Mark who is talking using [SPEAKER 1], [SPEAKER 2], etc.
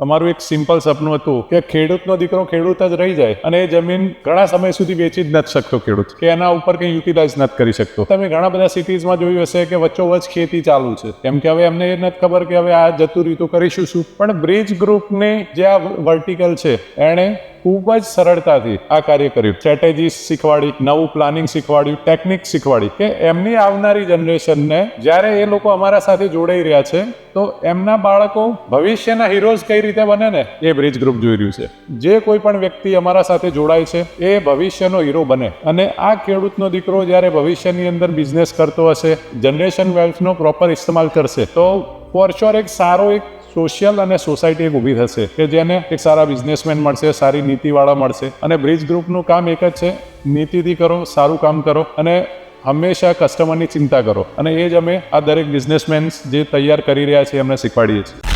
[SPEAKER 1] અમારું એક સિમ્પલ સપનું હતું કે ખેડૂતનો દીકરો ખેડૂત જ રહી જાય અને એ જમીન ઘણા સમય સુધી વેચી જ નથી શકતો ખેડૂત, કે એના ઉપર કંઈ યુટિલાઇઝ નથી કરી શકતો. તમે ઘણા બધા સિટીઝમાં જોયું હશે કે વચ્ચોવચ ખેતી ચાલુ છે, કેમ કે હવે એમને એ નથી ખબર કે હવે આ જતું રીતું કરીશું શું. પણ બ્રિજ ગ્રુપની જે આ વર્ટિકલ છે એણે ખૂબ જ સરળતાથી આ કાર્ય કર્યું. સ્ટ્રેટેજી શીખવાડી, નવું પ્લાનિંગ શીખવાડ્યું, ટેકનિક શીખવાડી કે એમની આવનારી જનરેશનને જ્યારે એ લોકો અમારા સાથે જોડાઈ રહ્યા છે તો એમના બાળકો ભવિષ્યના હીરોઝ કઈ રીતે બને ને એ બ્રિજ ગ્રુપ જોઈ રહ્યું છે. જે કોઈ પણ વ્યક્તિ અમારા સાથે જોડાય છે એ ભવિષ્યનો હીરો બને. અને આ ખેડૂતનો દીકરો જ્યારે ભવિષ્યની અંદર બિઝનેસ કરતો હશે, જનરેશન વેલ્થનો પ્રોપર ઇસ્તેમાલ કરશે તો ફોર શ્યોર એક સારો એક સોશિયલ અને સોસાયટી એક ઊભી થશે કે જેને એક સારા બિઝનેસમેન મળશે, સારી નીતિવાળા મળશે. અને બ્રિજ ગ્રુપનું કામ એક જ છે, નીતિથી કરો, સારું કામ કરો અને હંમેશા કસ્ટમરની ચિંતા કરો. અને એ જ અમે આ દરેક બિઝનેસમેન જે તૈયાર કરી રહ્યા છીએ એમને શીખવાડીએ છીએ.